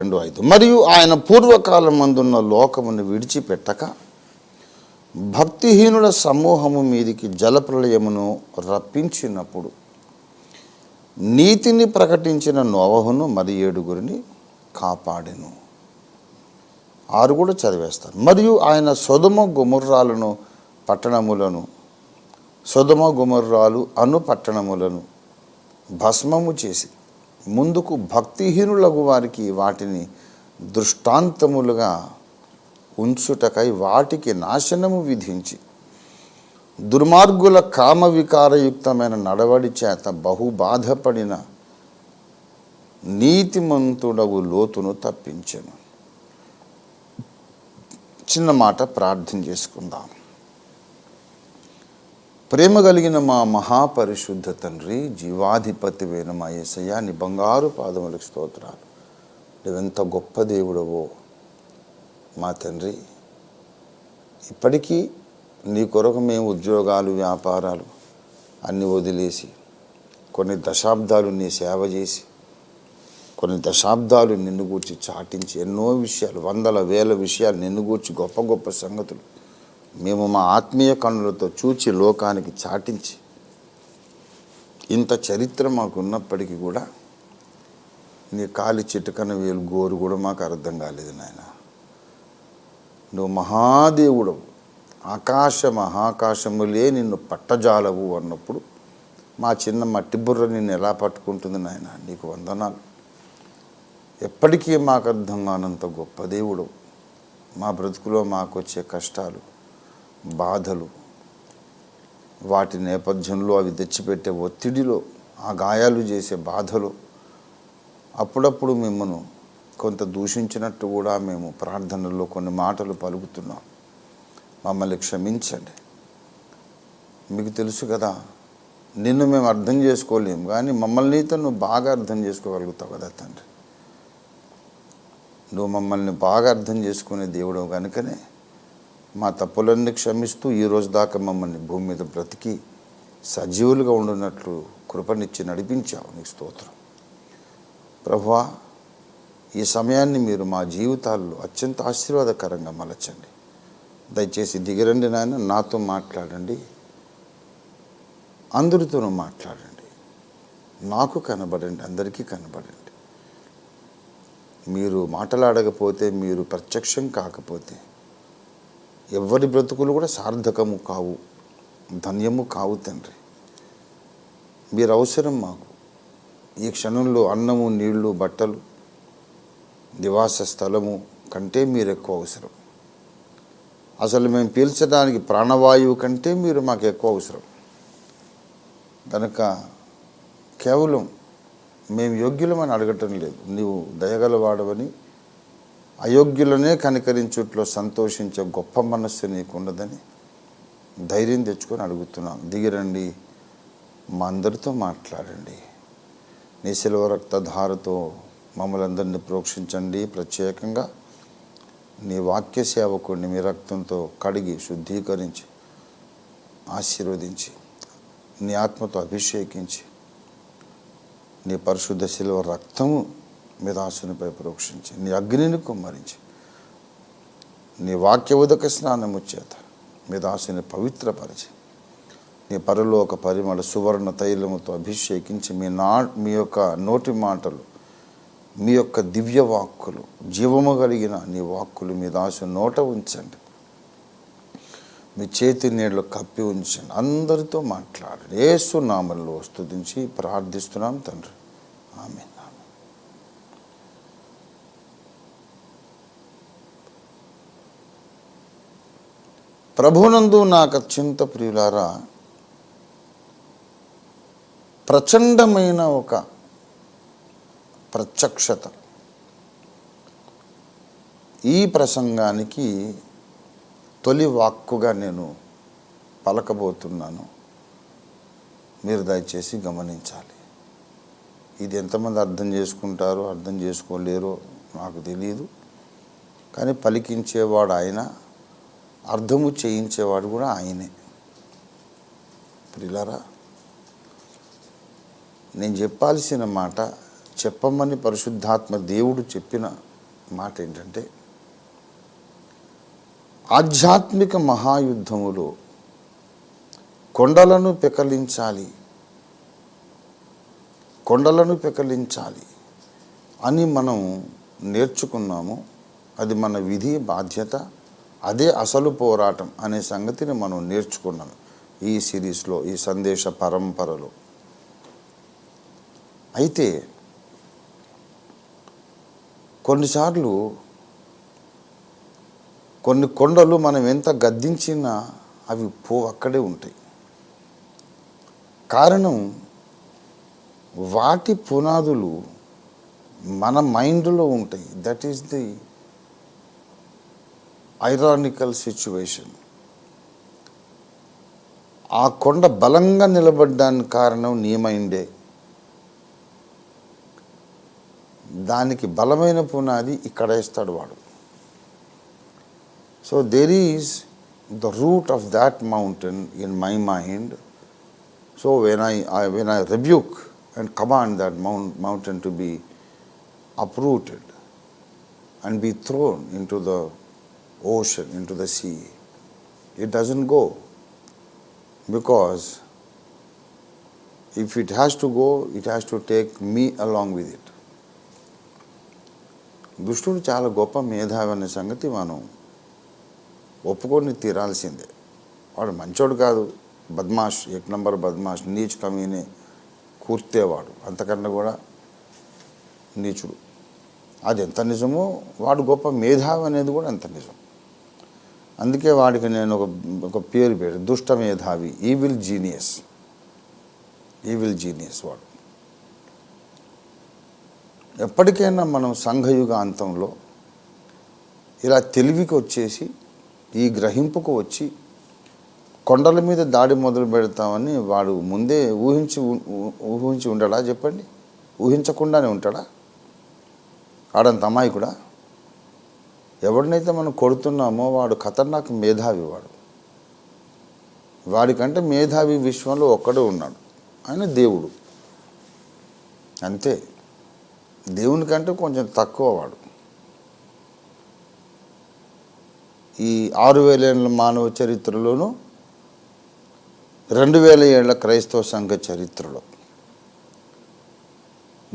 2:5 మరియు ఆయన పూర్వకాలమందున్న లోకమును విడిచిపెట్టక భక్తిహీనుల సమూహము మీదికి జలప్రళయమును రప్పించినప్పుడు నీతిని ప్రకటించిన నోవహును మరి 7 కాపాడెను. 6 కూడా చదివేస్తాను. మరియు ఆయన సొదొమ గొమొర్రాలను పట్టణములను భస్మము చేసి ముందుకు భక్తిహీనులకు వారికి వాటిని దృష్టాంతములుగా ఉంచుటకై వాటికి నాశనము విధించి దుర్మార్గుల కామ వికారయుక్తమైన నడవడి చేత బహు బాధపడిన నీతిమంతుడగు లోతును తప్పించెను. చిన్న మాట ప్రార్థన చేసుకుందాం. ప్రేమ కలిగిన మా మహాపరిశుద్ధ తండ్రి, జీవాధిపతివైన మా యేసయ్య, నీ బంగారు పాదములకు స్తోత్రాలు. నువ్వెంత గొప్ప దేవుడవో మా తండ్రి. ఇప్పటికీ నీ కొరకు మేము ఉద్యోగాలు, వ్యాపారాలు అన్నీ వదిలేసి కొన్ని దశాబ్దాలు నీ సేవ చేసి కొన్ని దశాబ్దాలు నిన్ను గూర్చి చాటించి ఎన్నో విషయాలు, వందల వేల విషయాలు నిన్ను గూర్చి గొప్ప గొప్ప సంగతులు మేము మా ఆత్మీయ కన్నులతో చూచి లోకానికి చాటించి ఇంత చరిత్ర మాకు ఉన్నప్పటికీ కూడా నీ కాలి చిటికన వేలు గోరు కూడా మాకు అర్థం కాలేదు నాయన. నువ్వు మహాదేవుడవు, మహాకాశములే నిన్ను పట్టజాలవు అన్నప్పుడు మా చిన్న మట్టి బుర్ర నిన్ను ఎలా పట్టుకుంటుంది నాయన. నీకు వందనాలు. ఎప్పటికీ మాకు అర్థం కానంత గొప్ప దేవుడవు. మా బ్రతుకులో మాకు వచ్చే కష్టాలు, బాధలు, వాటి నేపథ్యంలో అవి తెచ్చిపెట్టే ఒత్తిడిలో, ఆ గాయాలు చేసే బాధలు అప్పుడప్పుడు మిమ్మను కొంత దూషించినట్టు కూడా మేము ప్రార్థనల్లో కొన్ని మాటలు పలుకుతున్నాం. మమ్మల్ని క్షమించండి. మీకు తెలుసు కదా, నిన్ను మేము అర్థం చేసుకోలేము, కానీ మమ్మల్ని నువ్వు బాగా అర్థం చేసుకోగలుగుతావు కదా తండ్రి. నువ్వు మమ్మల్ని బాగా అర్థం చేసుకునే దేవుడు కనుకనే మా తప్పులన్నీ క్షమిస్తూ ఈరోజు దాకా మమ్మల్ని భూమి మీద బ్రతికి సజీవులుగా ఉండున్నట్లు కృపనిచ్చి నడిపించావు. నీకు స్తోత్రం ప్రభువా. ఈ సమయాన్ని మీరు మా జీవితాల్లో అత్యంత ఆశీర్వాదకరంగా మలచండి. దయచేసి దిగిరండి నాయన, నాతో మాట్లాడండి, అందరితోనూ మాట్లాడండి, నాకు కనబడండి, అందరికీ కనబడండి. మీరు మాట్లాడకపోతే, మీరు ప్రత్యక్షం కాకపోతే ఎవరి బ్రతుకులు కూడా సార్థకము కావు, ధన్యము కావు తండ్రి. మీరు అవసరం మాకు. ఈ క్షణంలో అన్నము, నీళ్లు, బట్టలు, నివాస స్థలము కంటే మీరు ఎక్కువ అవసరం. అసలు మేము పీల్చడానికి ప్రాణవాయువు కంటే మీరు మాకు ఎక్కువ అవసరం. కనుక కేవలం మేము యోగ్యులమని అడగటం లేదు, నీవు దయగలవాడవని అయోగ్యులనే కనికరించుట్లో సంతోషించే గొప్ప మనస్సు నీకున్నదని ధైర్యం తెచ్చుకొని అడుగుతున్నాం. దిగిరండి, మా అందరితో మాట్లాడండి. నీ శిలువ రక్తధారతో మమ్మల్ని అందరినీ ప్రోక్షించండి. ప్రత్యేకంగా నీ వాక్య సేవకుడిని మీ రక్తంతో కడిగి శుద్ధీకరించి ఆశీర్వదించి నీ ఆత్మతో అభిషేకించి నీ పరిశుద్ధ శిలువ రక్తము మీ దాసునిపై ప్రోక్షించి నీ అగ్నిని కుమ్మరించి నీ వాక్య ఉదక స్నానము చేత మీ దాసుని పవిత్రపరిచి నీ పరలోక పరిమళ సువర్ణ తైలముతో అభిషేకించి మీ యొక్క నోటి మాటలు, మీ యొక్క దివ్య వాక్కులు, జీవము కలిగిన నీ వాక్కులు మీ దాసు నోట ఉంచండి. మీ చేతి నీళ్ళు కప్పి ఉంచండి. అందరితో మాట్లాడండి. యేసు నామములో స్తుతించి ప్రార్థిస్తున్నాం తండ్రి, ఆమేన్. ప్రభునందు నాకు అత్యంత ప్రియులారా, ప్రచండమైన ఒక ప్రత్యక్షత ఈ ప్రసంగానికి తొలి వాక్కుగా నేను పలకబోతున్నాను. మీరు దయచేసి గమనించాలి. ఇది ఎంతమంది అర్థం చేసుకుంటారో అర్థం చేసుకోలేరో నాకు తెలియదు, కానీ పలికించేవాడు ఆయన, అర్థము చేయించేవాడు కూడా ఆయనే. ప్రియులారా, నేను చెప్పాల్సిన మాట చెప్పమని పరిశుద్ధాత్మ దేవుడు చెప్పిన మాట ఏంటంటే, ఆధ్యాత్మిక మహాయుద్ధములో కొండలను పెకలించాలి అని మనం నేర్చుకున్నాము. అది మన విధి బాధ్యత, అదే అసలు పోరాటం అనే సంగతిని మనం నేర్చుకున్నాం ఈ సిరీస్లో, ఈ సందేశ పరంపరలో. అయితే కొన్నిసార్లు కొన్ని కొండలు మనం ఎంత గద్దించినా అవి అక్కడే ఉంటాయి. కారణం, వాటి పునాదులు మన మైండ్లో ఉంటాయి. That is the ironical situation. ఆ కొండ బలంగా నిలబడ్డానికి కారణం నీ మైండే. దానికి బలమైన పునాది ఇక్కడ వేస్తాడు వాడు. So there is the root of that mountain in my mind. So when I rebuke and command that mountain to be uprooted and be thrown into the ocean, into the sea, it doesn't go, because if it has to go, it has to take me along with it. దుష్టుడు చాలా గొప్ప మేధావి అనే సంగతి మనం ఒప్పుకొని తీరాల్సిందే. వాడు మంచోడు కాదు, బద్మాష్, ఏక్ నంబర్ బద్మాష్, నీచ్ కమీనే, కూర్తేవాడు, అంతకన్నా కూడా నీచుడు. అది ఎంత నిజమో వాడు గొప్ప మేధావి అనేది కూడా అంత నిజం. అందుకే వాడికి నేను ఒక పేరు దుష్ట మేధావి, ఈవిల్ జీనియస్ వాడు. ఎప్పటికైనా మనం సంఘయుగ అంతంలో ఇలా తెలివికి వచ్చేసి, ఈ గ్రహింపుకు వచ్చి కొండల మీద దాడి మొదలు పెడతామని వాడు ముందే ఊహించి ఉండడా చెప్పండి? ఊహించకుండానే ఉంటాడా? ఆడంత అమాయకుడా? ఎవరినైతే మనం కొడుతున్నామో వాడు ఖతర్నాక్ మేధావి. వాడికంటే మేధావి విశ్వంలో ఒక్కడే ఉన్నాడు, ఆయన దేవుడు. అంతే, దేవుని కంటే కొంచెం తక్కువ వాడు. ఈ 6000 ఏళ్ళ మానవ చరిత్రలోనూ 2000 ఏళ్ల క్రైస్తవ సంఘ చరిత్రలో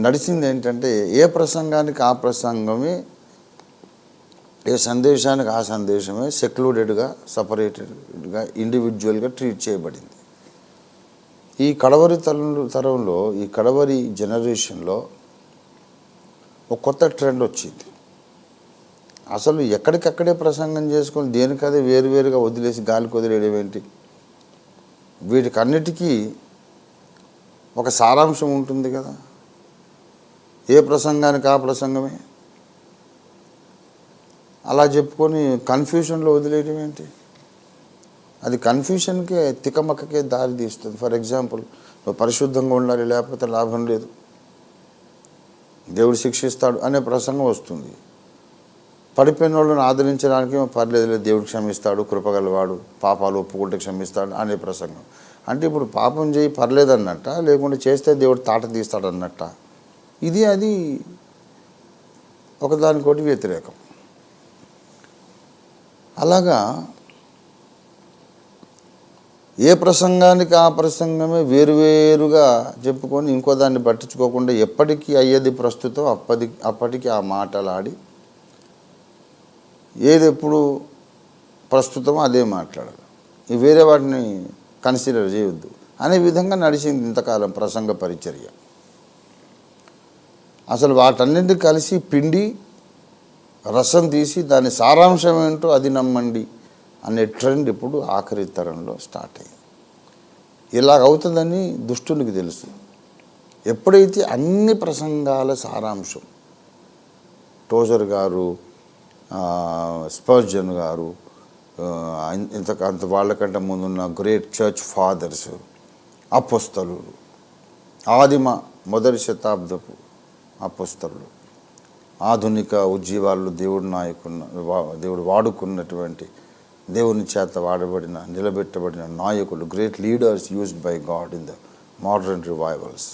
నడిచింది ఏంటంటే, ఏ ప్రసంగానికి ఆ ప్రసంగమే, ఏ సందేశానికి ఆ సందేశమే సెక్లూడెడ్గా, సపరేటెడ్గా, ఇండివిజువల్గా ట్రీట్ చేయబడింది. ఈ కడవరి తరంలో, ఈ కడవరి జనరేషన్లో ఒక కొత్త ట్రెండ్ వచ్చింది. అసలు ఎక్కడికక్కడే ప్రసంగం చేసుకొని దేనికదే వేరువేరుగా వదిలేసి గాలికి వదిలేయడం ఏంటి? వీటికన్నిటికీ ఒక సారాంశం ఉంటుంది కదా. ఏ ప్రసంగానికి ఆ ప్రసంగమే అలా చెప్పుకొని కన్ఫ్యూషన్లో వదిలేయడం ఏంటి? అది కన్ఫ్యూషన్కే, తికమక్కకే దారి తీస్తుంది. ఫర్ ఎగ్జాంపుల్, నువ్వు పరిశుద్ధంగా ఉండాలి, లేకపోతే లాభం లేదు, దేవుడు శిక్షిస్తాడు అనే ప్రసంగం వస్తుంది. పడిపోయిన వాళ్ళని ఆదరించడానికి పర్లేదు, దేవుడు క్షమిస్తాడు, కృపగలవాడు, పాపాలు ఒప్పుకుంటే క్షమిస్తాడు అనే ప్రసంగం. అంటే ఇప్పుడు పాపం చేయి పర్లేదన్నట్ట, లేకుంటే చేస్తే దేవుడు తాట తీస్తాడన్నట్ట. ఇది అది ఒకదానికోటి వ్యతిరేకం. అలాగా ఏ ప్రసంగానికి ఆ ప్రసంగమే వేరువేరుగా చెప్పుకొని ఇంకో దాన్ని పట్టించుకోకుండా ఎప్పటికీ అయ్యేది ప్రస్తుతం అప్పటికి ఆ మాటలాడి ఏది ఎప్పుడు ప్రస్తుతమో అదే మాట్లాడాలి, వేరే వాటిని కన్సిడర్ చేయొద్దు అనే విధంగా నడిచింది ఇంతకాలం ప్రసంగ పరిచర్య. అసలు వాటన్నింటినీ కలిసి పిండి రసం తీసి దాని సారాంశం ఏంటో అది నమ్మండి అనే ట్రెండ్ ఇప్పుడు ఆఖరి తరంలో స్టార్ట్ అయింది. ఇలాగవుతుందని దుష్టునికి తెలుసు. ఎప్పుడైతే అన్ని ప్రసంగాల సారాంశం, టోజర్ గారు, స్పర్జన్ గారు, అంత వాళ్ళకంటే ముందున్న గ్రేట్ చర్చ్ ఫాదర్స్, అపోస్తలులు, మొదటి శతాబ్దపు అపోస్తలులు, ఆధునిక ఉజ్జీవాలు, దేవుడు వాడుకున్నటువంటి, దేవుని చేత వాడబడిన, నిలబెట్టబడిన నాయకులు, great leaders used by God in the modern revivals,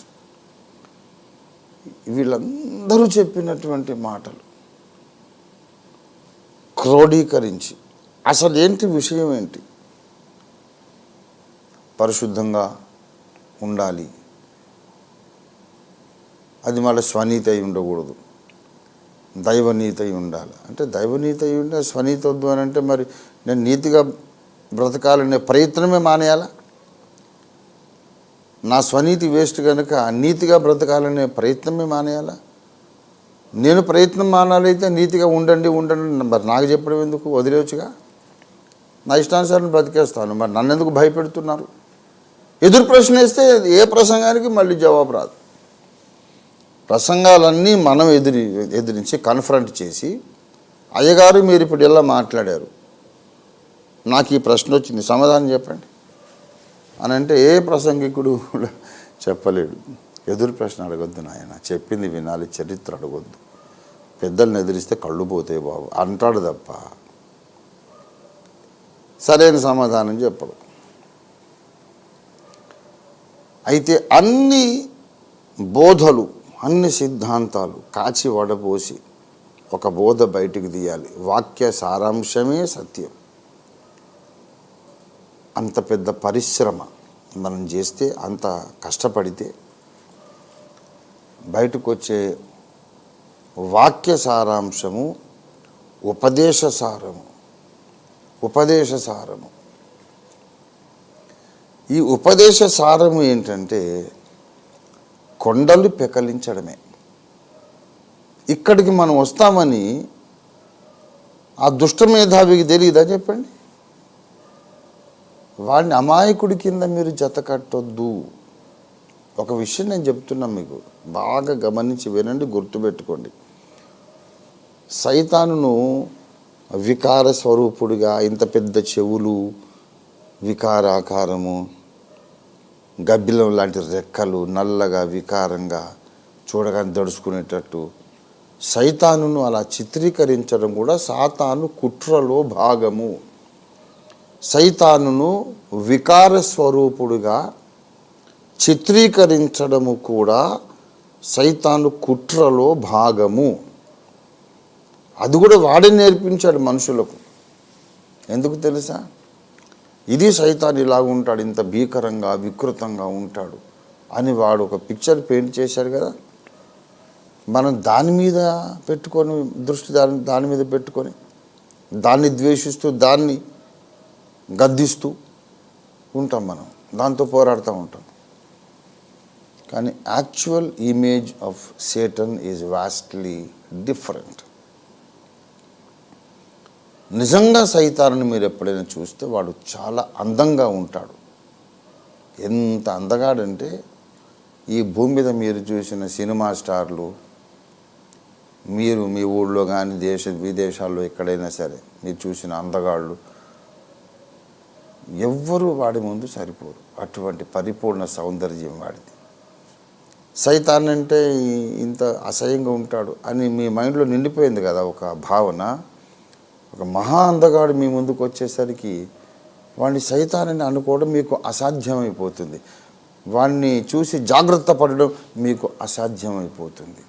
వీళ్ళందరూ చెప్పినటువంటి మాటలు క్రోడీకరించి అసలు ఏంటి విషయం ఏంటి, పరిశుద్ధంగా ఉండాలి, అది మళ్ళీ స్వనీతి అయి ఉండకూడదు, దైవనీతి అయి ఉండాలి. అంటే దైవనీతి అయి ఉంటే స్వనీతి వద్దు అని అంటే మరి నేను నీతిగా బ్రతకాలనే ప్రయత్నమే మానేయాలా? నా స్వనీతి వేస్ట్ కనుక నీతిగా బ్రతకాలనే ప్రయత్నమే మానేయాలా? నేను ప్రయత్నం మానాలైతే నీతిగా ఉండండి మరి నాకు చెప్పడం ఎందుకు, వదిలేవచ్చుగా, నా ఇష్టానుసారం బ్రతికేస్తాను. మరి నన్ను ఎందుకు భయపెడుతున్నారు? ఎదురు ప్రశ్న వేస్తే ఏ ప్రసంగానికి మళ్ళీ జవాబు రాదు. ప్రసంగాలన్నీ మనం ఎదిరించి కన్ఫ్రంట్ చేసి, అయ్యగారు మీరు ఇప్పుడు ఇలా మాట్లాడారు, నాకు ఈ ప్రశ్న వచ్చింది, సమాధానం చెప్పండి అని అంటే ఏ ప్రసంగికుడు కూడా చెప్పలేడు. ఎదురు ప్రశ్న అడగొద్దు నాయన, చెప్పింది వినాలి, చరిత్ర అడగొద్దు, పెద్దల్ని ఎదిరిస్తే కళ్ళు పోతాయి బాబు అంటాడు తప్ప సరైన సమాధానం చెప్పడు. అయితే అన్ని బోధలు, అన్ని సిద్ధాంతాలు కాచి వడపోసి ఒక బోధ బయటికి తీయాలి. వాక్య సారాంశమే సత్యం. అంత పెద్ద పరిశ్రమ మనం చేస్తే, అంత కష్టపడితే బయటకు వచ్చే వాక్య సారాంశము ఉపదేశ సారము. ఈ ఉపదేశ సారము ఏంటంటే కొండలు పెకలించడమే. ఇక్కడికి మనం వస్తామని ఆ దుష్ట మేధావికి తెలియదా చెప్పండి? వాడిని అమాయకుడి కింద మీరు జత కట్టొద్దు. ఒక విషయం నేను చెప్తున్నా, మీకు బాగా గమనించి వినండి, గుర్తుపెట్టుకోండి. సైతానును వికార స్వరూపుడిగా, ఇంత పెద్ద చెవులు, వికారాకారము, గబ్బిలం లాంటి రెక్కలు, నల్లగా వికారంగా చూడగానే దడుచుకునేటట్టు సైతానును అలా చిత్రీకరించడం కూడా సాతాను కుట్రలో భాగము. సైతానును వికార స్వరూపుడుగా చిత్రీకరించడము కూడా సైతాను కుట్రలో భాగము. అది కూడా వాడే నేర్పించాడు మనుషులకు. ఎందుకు తెలుసా? ఇది సైతాన్ ఇలాగ ఉంటాడు, ఇంత భీకరంగా వికృతంగా ఉంటాడు అని వాడు ఒక పిక్చర్ పెయింట్ చేశాడు కదా. మనం దాని మీద పెట్టుకొని దృష్టి దాని మీద పెట్టుకొని దాన్ని ద్వేషిస్తూ దాన్ని గద్దిస్తూ ఉంటాం, మనం దాంతో పోరాడుతూ ఉంటాం. కానీ actual image of Satan is vastly different. నిజంగా సైతాన్ని మీరు ఎప్పుడైనా చూస్తే వాడు చాలా అందంగా ఉంటాడు. ఎంత అందగాడంటే ఈ భూమి మీద మీరు చూసిన సినిమా స్టార్లు, మీరు మీ ఊళ్ళో కానీ విదేశాల్లో ఎక్కడైనా సరే మీరు చూసిన అందగాళ్ళు ఎవ్వరూ వాడి ముందు సరిపోరు. అటువంటి పరిపూర్ణ సౌందర్యం వాడిది. సైతాన్ అంటే ఇంత అసహ్యంగా ఉంటాడు అని మీ మైండ్లో నిండిపోయింది కదా ఒక భావన. ఒక మహా అందగాడు మీ ముందుకు వచ్చేసరికి వాడిని సైతానని అనుకోవడం మీకు అసాధ్యమైపోతుంది. వాడిని చూసి జాగ్రత్త పడడం మీకు అసాధ్యమైపోతుంది.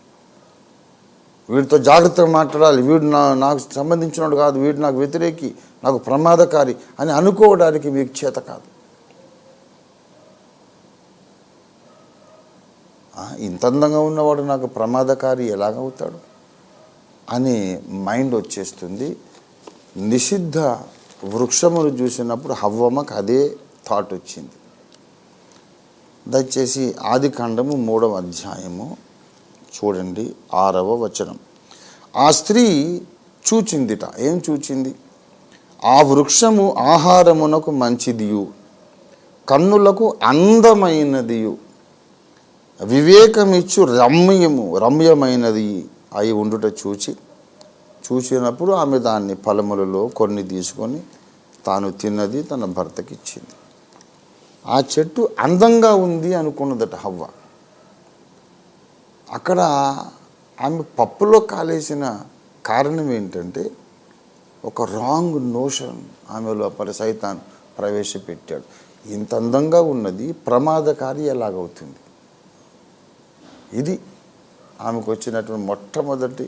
వీడితో జాగ్రత్తగా మాట్లాడాలి, వీడు నాకు సంబంధించినోడు కాదు, వీడు నాకు వ్యతిరేకి, నాకు ప్రమాదకారి అని అనుకోవడానికి మీకు చేత కాదు. ఇంత అందంగా ఉన్నవాడు నాకు ప్రమాదకారి ఎలాగవుతాడు అని మైండ్ వచ్చేస్తుంది. నిషిద్ధ వృక్షమును చూసినప్పుడు హవ్వమ్మకు అదే థాట్ వచ్చింది. దయచేసి ఆదికాండము 3వ అధ్యాయము చూడండి, 6వ వచనం. ఆ స్త్రీ చూచిందిట. ఏం చూచింది? ఆ వృక్షము ఆహారమునకు మంచిదియు, కన్నులకు అందమైనదియు, వివేకమిచ్చు రమ్యమైనది అయి ఉండుట చూసినప్పుడు ఆమె దాన్ని ఫలములలో కొన్ని తీసుకొని తాను తిన్నది, తన భర్తకి ఇచ్చింది. ఆ చెట్టు అందంగా ఉంది అనుకున్నదట హవ్వ. అక్కడ ఆమె పప్పులో కాలేసిన కారణం ఏంటంటే ఒక రాంగ్ నోషన్ ఆమె లోపల సైతాన్ ప్రవేశపెట్టాడు. ఇంత అందంగా ఉన్నది ప్రమాదకారి ఎలాగవుతుంది? ఇది ఆమెకు వచ్చినటువంటి మొట్టమొదటి